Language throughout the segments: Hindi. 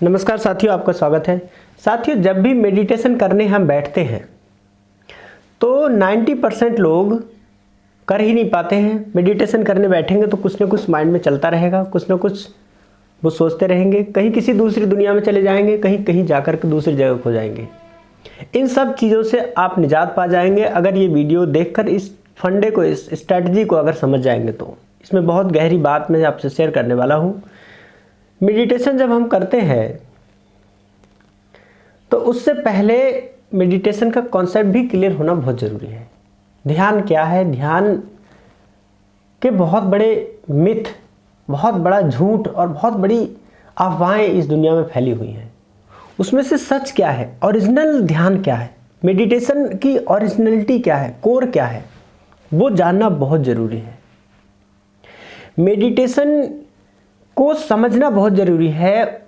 नमस्कार साथियों, आपका स्वागत है। साथियों, जब भी मेडिटेशन करने हम बैठते हैं तो 90% लोग कर ही नहीं पाते हैं। मेडिटेशन करने बैठेंगे तो कुछ ना कुछ माइंड में चलता रहेगा, कुछ ना कुछ वो सोचते रहेंगे, कहीं किसी दूसरी दुनिया में चले जाएंगे, कहीं कहीं जाकर के दूसरी जगह खो जाएंगे। इन सब चीज़ों से आप निजात पा जाएंगे अगर ये वीडियो देखकर इस फंडे को, इस स्ट्रैटेजी को अगर समझ जाएंगे तो। इसमें बहुत गहरी बात मैं आपसे शेयर करने वाला हूँ। मेडिटेशन जब हम करते हैं तो उससे पहले मेडिटेशन का कॉन्सेप्ट भी क्लियर होना बहुत ज़रूरी है। ध्यान क्या है? ध्यान के बहुत बड़े मिथ, बहुत बड़ा झूठ और बहुत बड़ी अफवाहें इस दुनिया में फैली हुई हैं। उसमें से सच क्या है? ओरिजिनल ध्यान क्या है? मेडिटेशन की ओरिजिनलिटी क्या है? कोर क्या है? वो जानना बहुत ज़रूरी है। मेडिटेशन को समझना बहुत ज़रूरी है।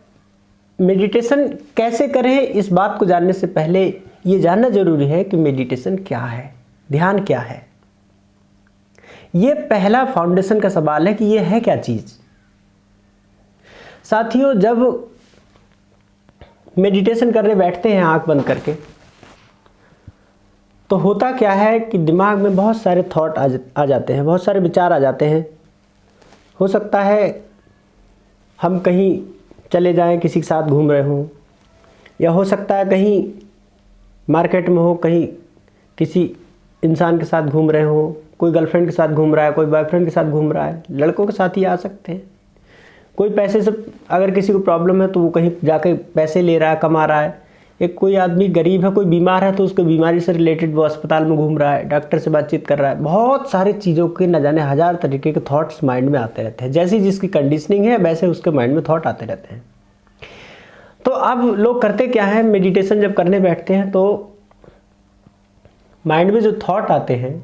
मेडिटेशन कैसे करें, इस बात को जानने से पहले ये जानना ज़रूरी है कि मेडिटेशन क्या है, ध्यान क्या है। ये पहला फाउंडेशन का सवाल है कि ये है क्या चीज़। साथियों, जब मेडिटेशन करने बैठते हैं आंख बंद करके तो होता क्या है कि दिमाग में बहुत सारे थॉट आ जाते हैं, बहुत सारे विचार आ जाते हैं। हो सकता है हम कहीं चले जाएं, किसी के साथ घूम रहे हों, या हो सकता है कहीं मार्केट में हो, कहीं किसी इंसान के साथ घूम रहे हो, कोई गर्लफ्रेंड के साथ घूम रहा है, कोई बॉयफ्रेंड के साथ घूम रहा है, लड़कों के साथ ही आ सकते हैं। कोई पैसे से अगर किसी को प्रॉब्लम है तो वो कहीं जाके पैसे ले रहा है, कमा रहा है। एक कोई आदमी गरीब है, कोई बीमार है तो उसको बीमारी से रिलेटेड वो अस्पताल में घूम रहा है, डॉक्टर से बातचीत कर रहा है। बहुत सारी चीज़ों के न जाने हजार तरीके के थॉट्स माइंड में आते रहते हैं। जैसी जिसकी कंडीशनिंग है वैसे उसके माइंड में थॉट आते रहते हैं। तो अब लोग करते क्या है, मेडिटेशन जब करने बैठते हैं तो माइंड में जो थॉट आते हैं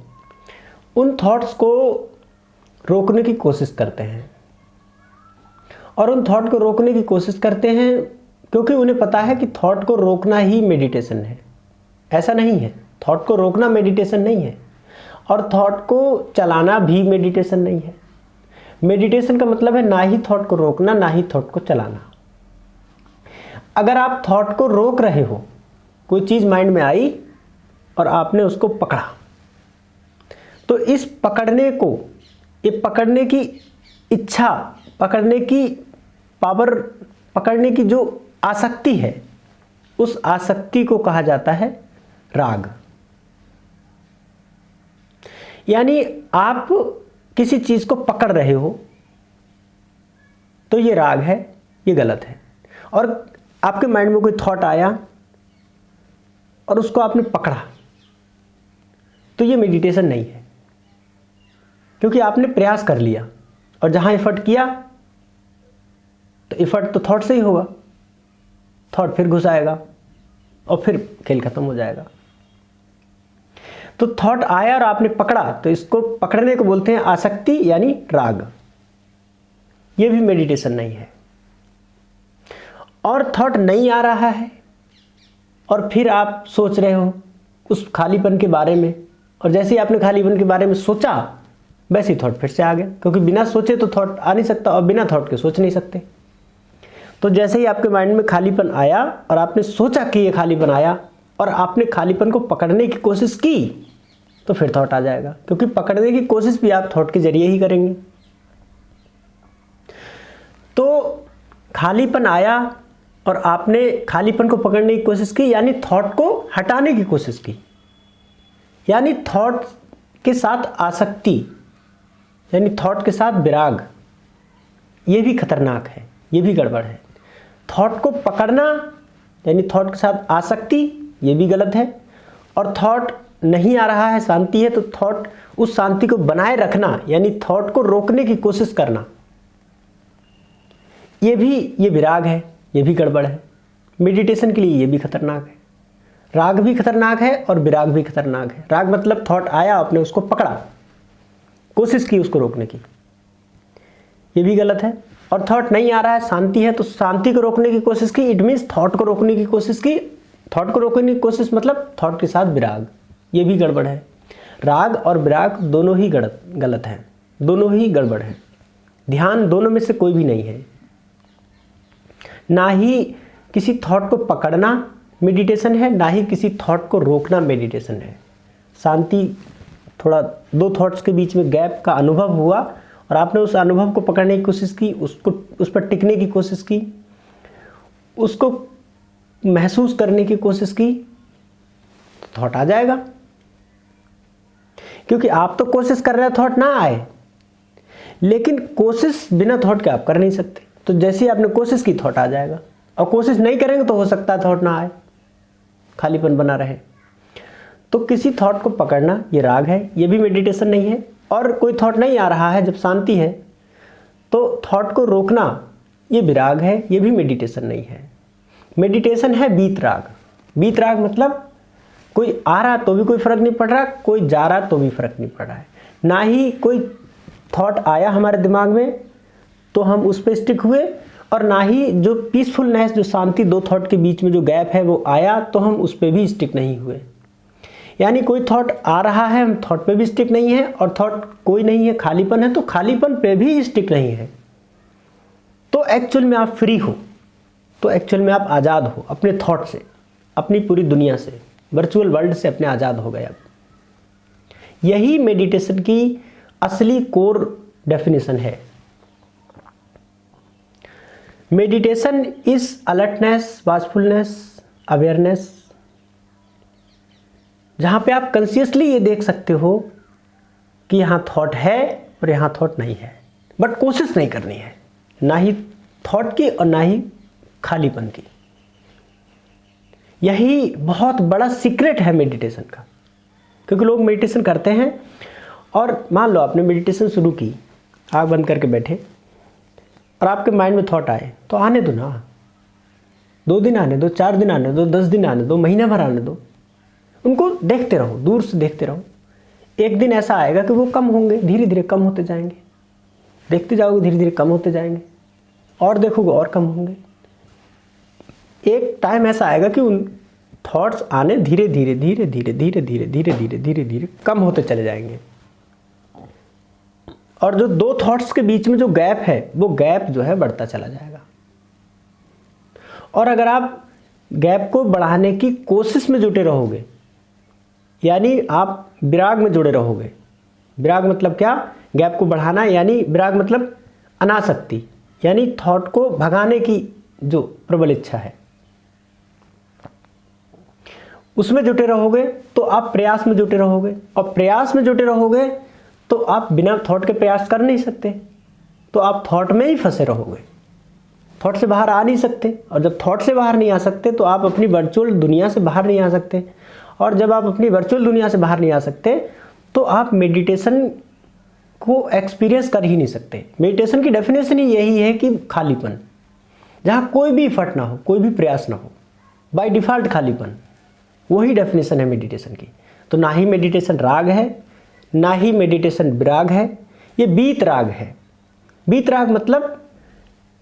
उन थॉट्स को रोकने की कोशिश करते हैं, और उन थॉट को रोकने की कोशिश करते हैं क्योंकि उन्हें पता है कि थॉट को रोकना ही मेडिटेशन है। ऐसा नहीं है, थॉट को रोकना मेडिटेशन नहीं है, और थॉट को चलाना भी मेडिटेशन नहीं है। मेडिटेशन का मतलब है ना ही थॉट को रोकना, ना ही थॉट को चलाना। अगर आप थॉट को रोक रहे हो, कोई चीज़ माइंड में आई और आपने उसको पकड़ा, तो इस पकड़ने को, ये पकड़ने की इच्छा, पकड़ने की पावर, पकड़ने की जो आसक्ति है, उस आसक्ति को कहा जाता है राग। यानी आप किसी चीज को पकड़ रहे हो तो ये राग है, ये गलत है। और आपके माइंड में कोई थॉट आया और उसको आपने पकड़ा तो ये मेडिटेशन नहीं है, क्योंकि आपने प्रयास कर लिया, और जहां एफर्ट किया तो एफर्ट तो थॉट से ही होगा। थॉट फिर घुस आएगा और फिर खेल खत्म हो जाएगा। तो थॉट आया और आपने पकड़ा तो इसको पकड़ने को बोलते हैं आसक्ति, यानी राग। ये भी मेडिटेशन नहीं है। और थॉट नहीं आ रहा है और फिर आप सोच रहे हो उस खालीपन के बारे में, और जैसे ही आपने खालीपन के बारे में सोचा वैसे ही थॉट फिर से आ गया, क्योंकि बिना सोचे तो थॉट आ नहीं सकता और बिना थॉट के सोच नहीं सकते। तो जैसे ही आपके माइंड में खालीपन आया और आपने सोचा कि ये खालीपन आया और आपने खालीपन को पकड़ने की कोशिश की तो फिर थॉट आ जाएगा, क्योंकि पकड़ने की कोशिश भी आप थॉट के जरिए ही करेंगे। तो खालीपन आया और आपने खालीपन को पकड़ने की कोशिश की, यानी थॉट को हटाने की कोशिश की, यानी थॉट के साथ आसक्ति, यानी थॉट के साथ विराग। ये भी खतरनाक है, ये भी गड़बड़ है। थॉट को पकड़ना यानी थॉट के साथ आसक्ति, ये भी गलत है। और थॉट नहीं आ रहा है, शांति है, तो थॉट, उस शांति को बनाए रखना यानी थॉट को रोकने की कोशिश करना, ये विराग है, ये भी गड़बड़ है। मेडिटेशन के लिए ये भी खतरनाक है। राग भी खतरनाक है और विराग भी खतरनाक है। राग मतलब थॉट आया, आपने उसको पकड़ा, कोशिश की उसको रोकने की, ये भी गलत है। और थॉट नहीं आ रहा है, शांति है, तो शांति को रोकने की कोशिश की, इट मीन्स थॉट को रोकने की कोशिश की। थॉट को रोकने की कोशिश मतलब थॉट के साथ विराग, ये भी गड़बड़ है। राग और विराग दोनों ही गलत हैं, दोनों ही गड़बड़ हैं। ध्यान दोनों में से कोई भी नहीं है। ना ही किसी थॉट को पकड़ना मेडिटेशन है, ना ही किसी थॉट को रोकना मेडिटेशन है। शांति, थोड़ा दो थॉट्स के बीच में गैप का अनुभव हुआ और आपने उस अनुभव को पकड़ने की कोशिश की, उस पर टिकने की कोशिश की, उसको महसूस करने की कोशिश की, तो थॉट आ जाएगा। क्योंकि आप तो कोशिश कर रहे हैं थॉट ना आए, लेकिन कोशिश बिना थॉट के आप कर नहीं सकते। तो जैसे ही आपने कोशिश की थॉट आ जाएगा, और कोशिश नहीं करेंगे तो हो सकता है थॉट ना आए, खालीपन बना रहे। तो किसी थॉट को पकड़ना ये राग है, ये भी मेडिटेशन नहीं है। और कोई थॉट नहीं आ रहा है जब शांति है, तो थॉट को रोकना ये विराग है, ये भी मेडिटेशन नहीं है। मेडिटेशन है बीत राग। बीत राग मतलब कोई आ रहा तो भी कोई फर्क नहीं पड़ रहा, कोई जा रहा तो भी फर्क नहीं पड़ रहा है। ना ही कोई थॉट आया हमारे दिमाग में तो हम उस पर स्टिक हुए, और ना ही जो पीसफुलनेस, जो शांति दो थॉट के बीच में जो गैप है वो आया तो हम उस पर भी स्टिक नहीं हुए। यानी कोई थॉट आ रहा है, हम थॉट पे भी स्टिक नहीं है, और थॉट कोई नहीं है, खालीपन है, तो खालीपन पे भी स्टिक नहीं है। तो एक्चुअल में आप फ्री हो, तो एक्चुअल में आप आज़ाद हो अपने थॉट से, अपनी पूरी दुनिया से, वर्चुअल वर्ल्ड से अपने आज़ाद हो गए। अब यही मेडिटेशन की असली कोर डेफिनेशन है। मेडिटेशन इज अलर्टनेस, वाचफुलनेस, अवेयरनेस, जहाँ पे आप कंसियसली ये देख सकते हो कि यहाँ थॉट है और यहाँ थॉट नहीं है, बट कोशिश नहीं करनी है, ना ही थॉट की और ना ही खालीपन की। यही बहुत बड़ा सीक्रेट है मेडिटेशन का। क्योंकि लोग मेडिटेशन करते हैं और मान लो आपने मेडिटेशन शुरू की, आँख बंद करके बैठे और आपके माइंड में थॉट आए तो आने दो ना, 2 दिन आने दो, 4 दिन आने दो, 10 दिन आने दो, महीना भर आने दो, उनको देखते रहो, दूर से देखते रहो। एक दिन ऐसा आएगा कि वो कम होंगे, धीरे धीरे कम होते जाएंगे, देखते जाओगे धीरे धीरे कम होते जाएंगे, और देखोगे और कम होंगे। एक टाइम ऐसा आएगा कि उन थॉट्स आने धीरे धीरे धीरे धीरे धीरे धीरे धीरे धीरे धीरे धीरे कम होते चले जाएंगे, और जो 2 थॉट्स के बीच में जो गैप है वो गैप जो है बढ़ता चला जाएगा। और अगर आप गैप को बढ़ाने की कोशिश में जुटे रहोगे, यानी आप विराग में जुड़े रहोगे। विराग मतलब क्या? गैप को बढ़ाना, यानी विराग मतलब अनासक्ति, यानी थॉट को भगाने की जो प्रबल इच्छा है, उसमें जुटे रहोगे तो आप प्रयास में जुटे रहोगे, और प्रयास में जुटे रहोगे तो आप बिना थॉट के प्रयास कर नहीं सकते, तो आप थॉट में ही फंसे रहोगे, थॉट से बाहर आ नहीं सकते। और जब थॉट से बाहर नहीं आ सकते तो आप अपनी वर्चुअल दुनिया से बाहर नहीं आ सकते, और जब आप अपनी वर्चुअल दुनिया से बाहर नहीं आ सकते तो आप मेडिटेशन को एक्सपीरियंस कर ही नहीं सकते। मेडिटेशन की डेफिनेशन ही यही है कि खालीपन, जहाँ कोई भी एफर्ट ना हो, कोई भी प्रयास ना हो, बाय डिफ़ॉल्ट खालीपन, वही डेफिनेशन है मेडिटेशन की। तो ना ही मेडिटेशन राग है, ना ही मेडिटेशन विराग है, ये बीत राग है। बीत राग मतलब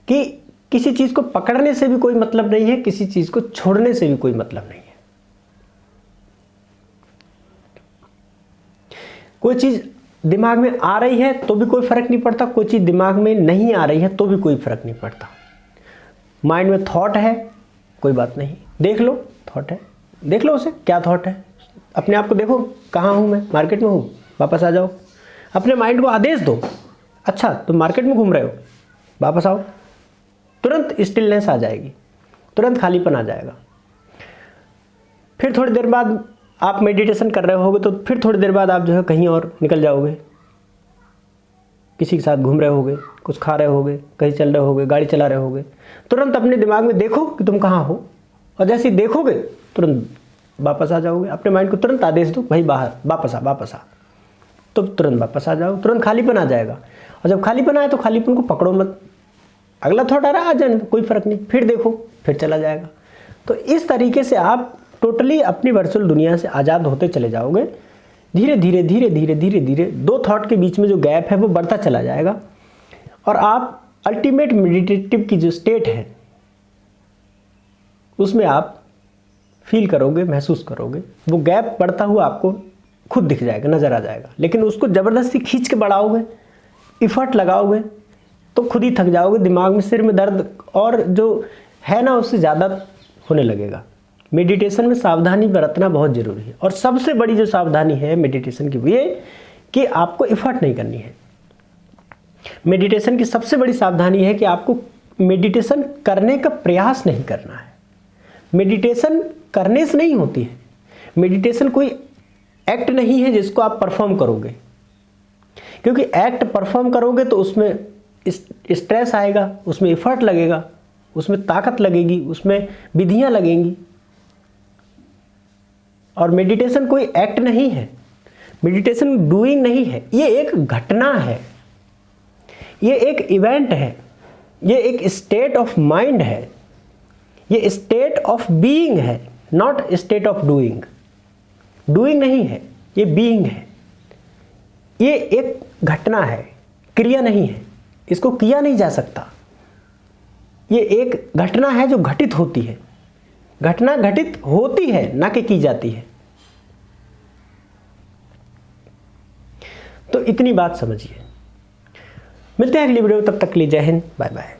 कि किसी चीज़ को पकड़ने से भी कोई मतलब नहीं है, किसी चीज़ को छोड़ने से भी कोई मतलब नहीं है। कोई चीज़ दिमाग में आ रही है तो भी कोई फर्क नहीं पड़ता, कोई चीज़ दिमाग में नहीं आ रही है तो भी कोई फर्क नहीं पड़ता। माइंड में थॉट है, कोई बात नहीं, देख लो, थॉट है, देख लो उसे, क्या थॉट है, अपने आप को देखो, कहाँ हूँ मैं, मार्केट में हूँ, वापस आ जाओ। अपने माइंड को आदेश दो, अच्छा तुम मार्केट में घूम रहे हो, वापस आओ। तुरंत स्टिलनेस आ जाएगी, तुरंत खालीपन आ जाएगा। फिर थोड़ी देर बाद आप मेडिटेशन कर रहे होगे तो फिर थोड़ी देर बाद आप जो है कहीं और निकल जाओगे, किसी के साथ घूम रहे होगे, कुछ खा रहे होगे, कहीं चल रहे होगे, गाड़ी चला रहे होगे। तुरंत अपने दिमाग में देखो कि तुम कहाँ हो, और जैसे ही देखोगे तुरंत वापस आ जाओगे। अपने माइंड को तुरंत आदेश दो, भाई बाहर वापस आ, वापस आ, तो तुरंत वापस आ जाओ, तुरंत खालीपन आ जाएगा। और जब खालीपन आए तो खालीपन को पकड़ो मत, अगला थॉट आ रहा है आ जाने, कोई फर्क नहीं, फिर देखो, फिर चला जाएगा। तो इस तरीके से आप टोटली अपनी वर्चुअल दुनिया से आज़ाद होते चले जाओगे। धीरे धीरे धीरे धीरे धीरे धीरे 2 थॉट के बीच में जो गैप है वो बढ़ता चला जाएगा, और आप अल्टीमेट मेडिटेटिव की जो स्टेट है उसमें आप फील करोगे, महसूस करोगे। वो गैप बढ़ता हुआ आपको खुद दिख जाएगा, नज़र आ जाएगा। लेकिन उसको ज़बरदस्ती खींच के बढ़ाओगे, इफ़र्ट लगाओगे तो खुद ही थक जाओगे, दिमाग में, सिर में दर्द, और जो है ना उससे ज़्यादा होने लगेगा। मेडिटेशन में सावधानी बरतना बहुत ज़रूरी है। और सबसे बड़ी जो सावधानी है मेडिटेशन की वो ये कि आपको एफर्ट नहीं करनी है। मेडिटेशन की सबसे बड़ी सावधानी है कि आपको मेडिटेशन करने का प्रयास नहीं करना है। मेडिटेशन करने से नहीं होती है। मेडिटेशन कोई एक्ट नहीं है जिसको आप परफॉर्म करोगे, क्योंकि एक्ट परफॉर्म करोगे तो उसमें स्ट्रेस आएगा, उसमें एफर्ट लगेगा, उसमें ताकत लगेगी, उसमें विधियां लगेंगी। और मेडिटेशन कोई एक्ट नहीं है, मेडिटेशन डूइंग नहीं है, ये एक घटना है, ये एक इवेंट है, ये एक स्टेट ऑफ माइंड है, ये स्टेट ऑफ बीइंग है, not state of doing. Doing नहीं है, ये बीइंग है। ये एक घटना है, क्रिया नहीं है, इसको किया नहीं जा सकता। ये एक घटना है जो घटित होती है। घटना घटित होती है, ना कि की जाती है। तो इतनी बात समझिए। मिलते हैं अगली वीडियो में, तब तक के लिए जय हिंद, बाय बाय।